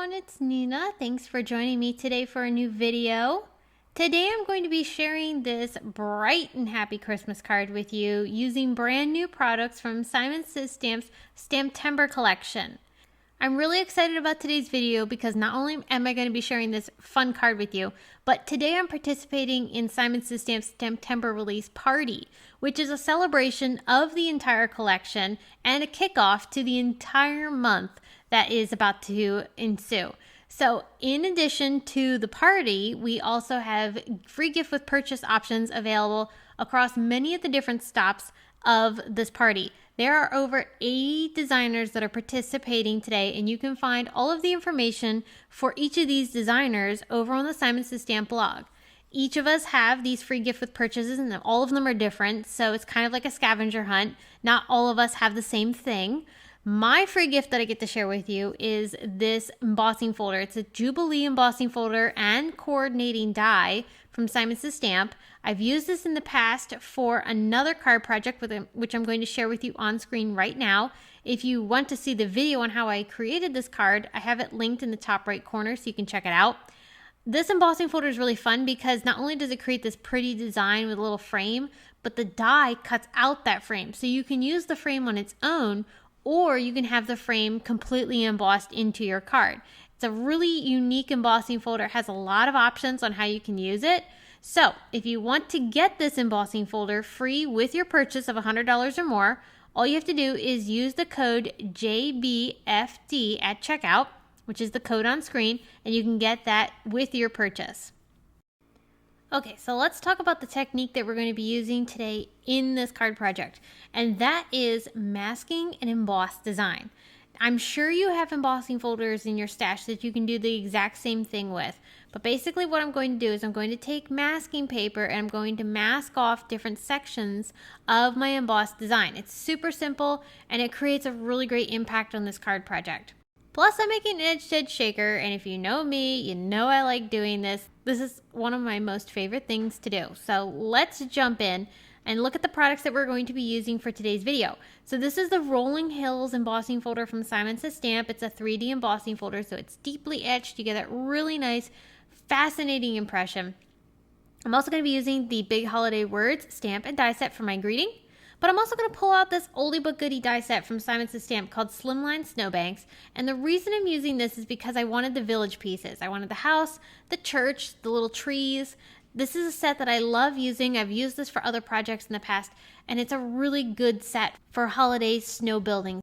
everyone, it's Nina. Thanks for joining me today for a new video. Today I'm going to be sharing this bright and happy Christmas card with you using brand new products from Simon Says Stamp's STAMPtember collection. I'm really excited about today's video because not only am I going to be sharing this fun card with you, but today I'm participating in Simon Says Stamp's STAMPtember Release Party, which is a celebration of the entire collection and a kickoff to the entire month that is about to ensue. So in addition to the party, we also have free gift with purchase options available across many of the different stops of this party. There are over 80 designers that are participating today, and you can find all of the information for each of these designers over on the Simon Says Stamp blog. Each of us have these free gift with purchases, and all of them are different, so it's kind of like a scavenger hunt. Not all of us have the same thing. My free gift that I get to share with you is this embossing folder. It's a Jubilee embossing folder and coordinating die from Simon Says Stamp. I've used this in the past for another card project which I'm going to share with you on screen right now. If you want to see the video on how I created this card, I have it linked in the top right corner so you can check it out. This embossing folder is really fun because not only does it create this pretty design with a little frame, but the die cuts out that frame. So you can use the frame on its own, or you can have the frame completely embossed into your card. It's a really unique embossing folder. It has a lot of options on how you can use it. So if you want to get this embossing folder free with your purchase of $100 or more, all you have to do is use the code JBFD at checkout, which is the code on screen, and you can get that with your purchase. Okay, so let's talk about the technique that we're going to be using today in this card project, and that is masking an embossed design. I'm sure you have embossing folders in your stash that you can do the exact same thing with, but basically what I'm going to do is I'm going to take masking paper and I'm going to mask off different sections of my embossed design. It's super simple and it creates a really great impact on this card project. Plus, I'm making an edge-to-edge shaker, and if you know me, you know I like doing this. This is one of my most favorite things to do. So let's jump in and look at the products that we're going to be using for today's video. So this is the Rolling Hills embossing folder from Simon Says Stamp. It's a 3D embossing folder, so it's deeply etched. You get that really nice, fascinating impression. I'm also going to be using the Big Holiday Words stamp and die set for my greeting. But I'm also going to pull out this oldie but goodie die set from Simon Says Stamp called SLIMLINE SNOWBANKS. And the reason I'm using this is because I wanted the village pieces. I wanted the house, the church, the little trees. This is a set that I love using. I've used this for other projects in the past, and it's a really good set for holiday snow building.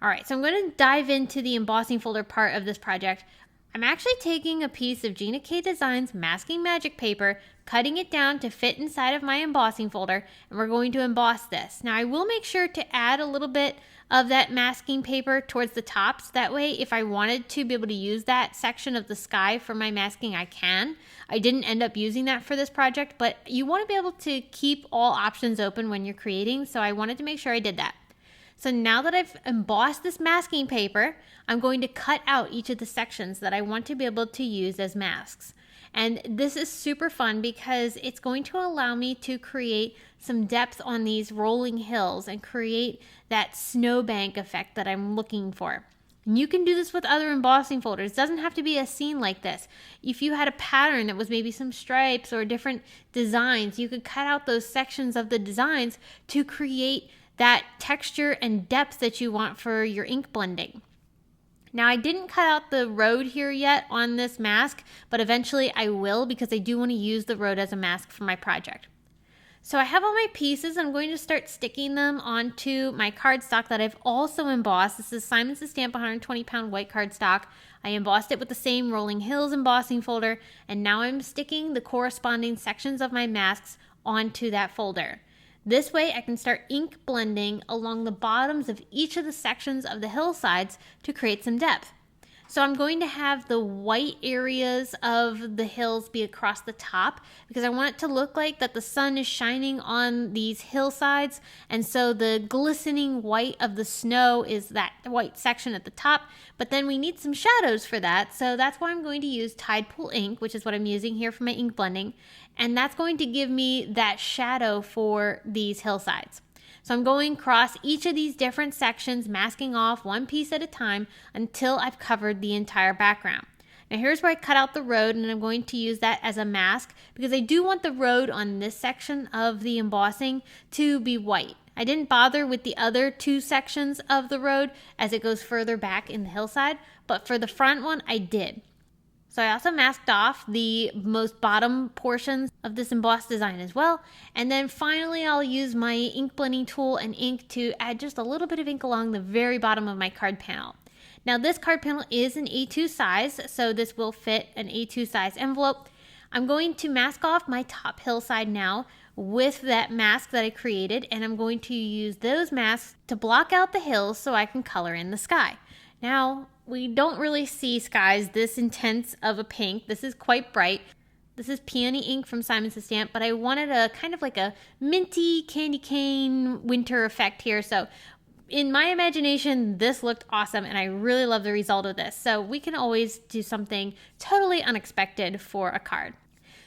All right, so I'm going to dive into the embossing folder part of this project. I'm actually taking a piece of Gina K Designs masking magic paper, cutting it down to fit inside of my embossing folder, and we're going to emboss this. Now I will make sure to add a little bit of that masking paper towards the tops. That way, if I wanted to be able to use that section of the sky for my masking, I can. I didn't end up using that for this project, but you want to be able to keep all options open when you're creating, so I wanted to make sure I did that. So now that I've embossed this masking paper, I'm going to cut out each of the sections that I want to be able to use as masks. And this is super fun because it's going to allow me to create some depth on these rolling hills and create that snowbank effect that I'm looking for. And you can do this with other embossing folders. It doesn't have to be a scene like this. If you had a pattern that was maybe some stripes or different designs, you could cut out those sections of the designs to create that texture and depth that you want for your ink blending. Now I didn't cut out the road here yet on this mask, but eventually I will because I do want to use the road as a mask for my project. So I have all my pieces. I'm going to start sticking them onto my cardstock that I've also embossed. This is Simon Says Stamp 120-pound white cardstock. I embossed it with the same Rolling Hills embossing folder, and now I'm sticking the corresponding sections of my masks onto that folder. This way I can start ink blending along the bottoms of each of the sections of the hillsides to create some depth. So I'm going to have the white areas of the hills be across the top because I want it to look like that the sun is shining on these hillsides, and so the glistening white of the snow is that white section at the top, but then we need some shadows for that, so that's why I'm going to use Tide Pool ink, which is what I'm using here for my ink blending, and that's going to give me that shadow for these hillsides. So I'm going across each of these different sections, masking off one piece at a time until I've covered the entire background. Now here's where I cut out the road, and I'm going to use that as a mask because I do want the road on this section of the embossing to be white. I didn't bother with the other two sections of the road as it goes further back in the hillside, but for the front one I did. So I also masked off the most bottom portions of this embossed design as well. And then finally I'll use my ink blending tool and ink to add just a little bit of ink along the very bottom of my card panel. Now this card panel is an A2 size, so this will fit an A2 size envelope. I'm going to mask off my top hillside now with that mask that I created, and I'm going to use those masks to block out the hills so I can color in the sky. Now, we don't really see skies this intense of a pink. This is quite bright. This is peony ink from Simon Says Stamp, but I wanted a kind of like a minty candy cane winter effect here. So in my imagination, this looked awesome, and I really love the result of this. So we can always do something totally unexpected for a card.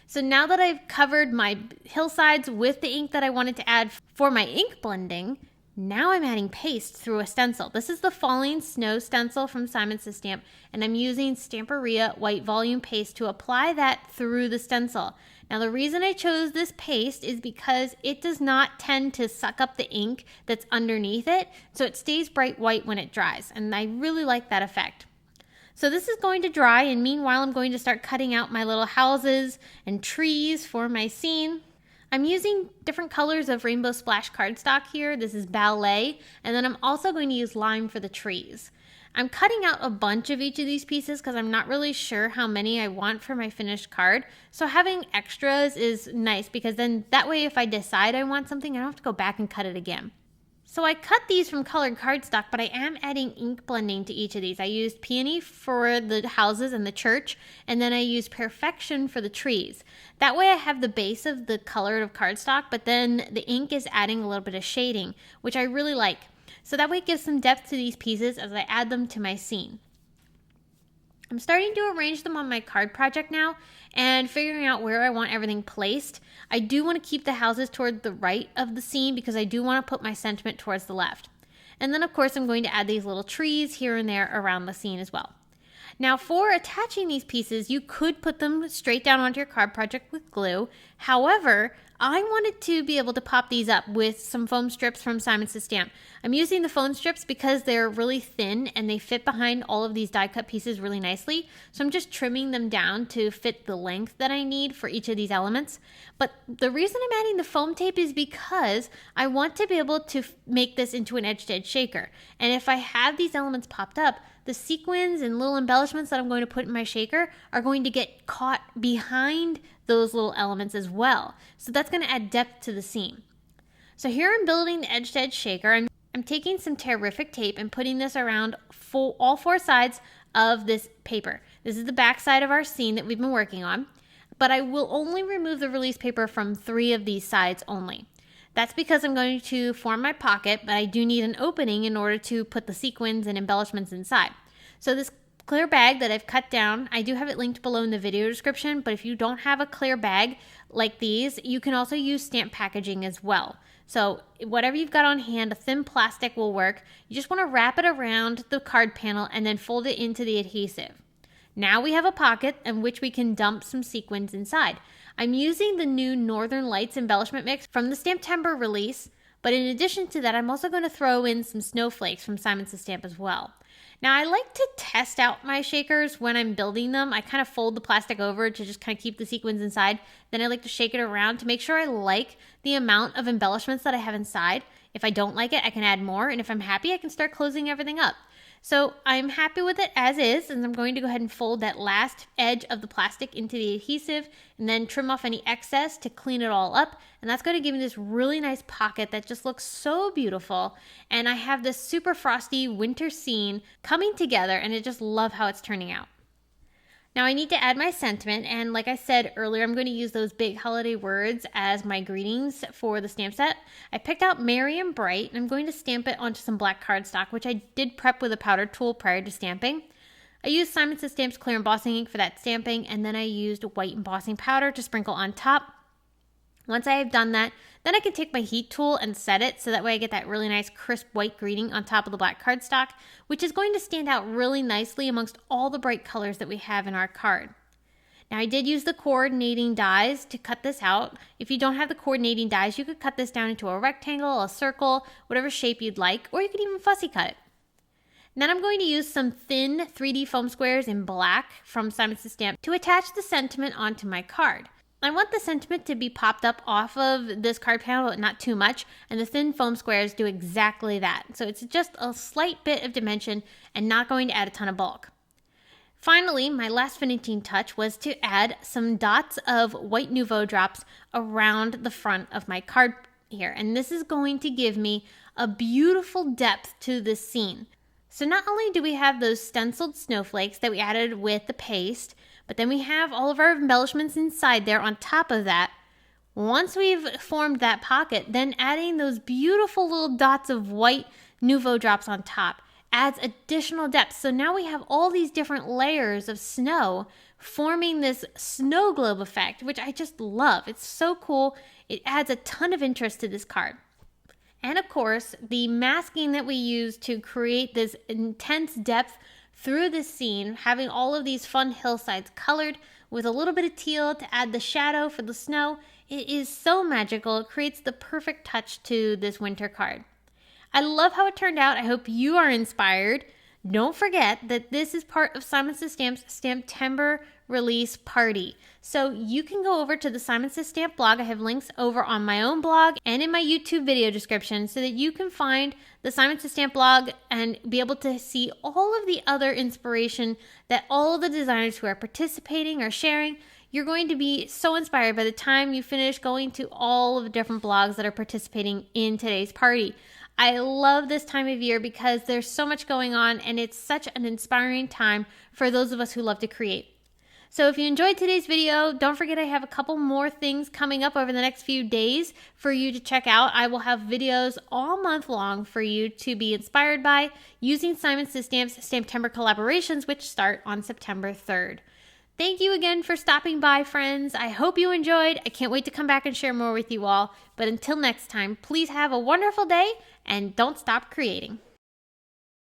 So now that I've covered my hillsides with the ink that I wanted to add for my ink blending, now I'm adding paste through a stencil. This is the Falling Snow stencil from Simon Says Stamp, and I'm using Stamperia white volume paste to apply that through the stencil. Now the reason I chose this paste is because it does not tend to suck up the ink that's underneath it, so it stays bright white when it dries, and I really like that effect. So this is going to dry, and meanwhile I'm going to start cutting out my little houses and trees for my scene. I'm using different colors of Rainbow Splash cardstock here. This is Ballet, and then I'm also going to use lime for the trees. I'm cutting out a bunch of each of these pieces because I'm not really sure how many I want for my finished card. So having extras is nice because then that way if I decide I want something, I don't have to go back and cut it again. So I cut these from colored cardstock, but I am adding ink blending to each of these. I used Peony for the houses and the church, and then I used Perfection for the trees. That way I have the base of the color of cardstock, but then the ink is adding a little bit of shading, which I really like. So that way it gives some depth to these pieces as I add them to my scene. I'm starting to arrange them on my card project now and figuring out where I want everything placed. I do want to keep the houses toward the right of the scene because I do want to put my sentiment towards the left. And then of course I'm going to add these little trees here and there around the scene as well. Now for attaching these pieces, you could put them straight down onto your card project with glue. However, I wanted to be able to pop these up with some foam strips from Simon Says Stamp. I'm using the foam strips because they're really thin and they fit behind all of these die cut pieces really nicely. So I'm just trimming them down to fit the length that I need for each of these elements. But the reason I'm adding the foam tape is because I want to be able to make this into an edge-to-edge shaker. And if I have these elements popped up, the sequins and little embellishments that I'm going to put in my shaker are going to get caught behind those little elements as well. So that's going to add depth to the scene. So here I'm building the edge-to-edge shaker. I'm taking some Terrific tape and putting this around all four sides of this paper. This is the back side of our scene that we've been working on, but I will only remove the release paper from 3 of these sides only. That's because I'm going to form my pocket, but I do need an opening in order to put the sequins and embellishments inside. So this clear bag that I've cut down, I do have it linked below in the video description, but if you don't have a clear bag like these, you can also use stamp packaging as well. So whatever you've got on hand, a thin plastic will work. You just want to wrap it around the card panel and then fold it into the adhesive. Now we have a pocket in which we can dump some sequins inside. I'm using the new Northern Lights embellishment mix from the STAMPtember release, but in addition to that, I'm also going to throw in some snowflakes from Simon Says Stamp as well. Now I like to test out my shakers when I'm building them. I kind of fold the plastic over to just kind of keep the sequins inside. Then I like to shake it around to make sure I like the amount of embellishments that I have inside. If I don't like it, I can add more, and if I'm happy, I can start closing everything up. So I'm happy with it as is, and I'm going to go ahead and fold that last edge of the plastic into the adhesive and then trim off any excess to clean it all up. And that's going to give me this really nice pocket that just looks so beautiful. And I have this super frosty winter scene coming together, and I just love how it's turning out. Now I need to add my sentiment, and like I said earlier, I'm going to use those big holiday words as my greetings for the stamp set. I picked out Merry and Bright, and I'm going to stamp it onto some black cardstock, which I did prep with a powder tool prior to stamping. I used Simon Says Stamp's clear embossing ink for that stamping, and then I used white embossing powder to sprinkle on top. Once I have done that, then I can take my heat tool and set it so that way I get that really nice crisp white greening on top of the black cardstock, which is going to stand out really nicely amongst all the bright colors that we have in our card. Now I did use the coordinating dies to cut this out. If you don't have the coordinating dies, you could cut this down into a rectangle, a circle, whatever shape you'd like, or you could even fussy cut it. Then I'm going to use some thin 3D foam squares in black from Simon Says Stamp to attach the sentiment onto my card. I want the sentiment to be popped up off of this card panel, but not too much, and the thin foam squares do exactly that. So it's just a slight bit of dimension and not going to add a ton of bulk. Finally, my last finishing touch was to add some dots of white Nouveau drops around the front of my card here, and this is going to give me a beautiful depth to this scene. So not only do we have those stenciled snowflakes that we added with the paste, but then we have all of our embellishments inside there on top of that. Once we've formed that pocket, then adding those beautiful little dots of white Nouveau drops on top adds additional depth. So now we have all these different layers of snow forming this snow globe effect, which I just love. It's so cool. It adds a ton of interest to this card. And of course, the masking that we use to create this intense depth through this scene, having all of these fun hillsides colored with a little bit of teal to add the shadow for the snow, it is so magical. It creates the perfect touch to this winter card. I love how it turned out. I hope you are inspired. Don't forget that this is part of Simon Says Stamp's STAMPtember Release Party. So you can go over to the Simon Says Stamp blog. I have links over on my own blog and in my YouTube video description so that you can find the Simon Says Stamp blog and be able to see all of the other inspiration that all of the designers who are participating are sharing. You're going to be so inspired by the time you finish going to all of the different blogs that are participating in today's party. I love this time of year because there's so much going on and it's such an inspiring time for those of us who love to create. So if you enjoyed today's video, don't forget I have a couple more things coming up over the next few days for you to check out. I will have videos all month long for you to be inspired by using Simon Says Stamp's STAMPtember collaborations, which start on September 3rd. Thank you again for stopping by, friends. I hope you enjoyed. I can't wait to come back and share more with you all. But until next time, please have a wonderful day and don't stop creating.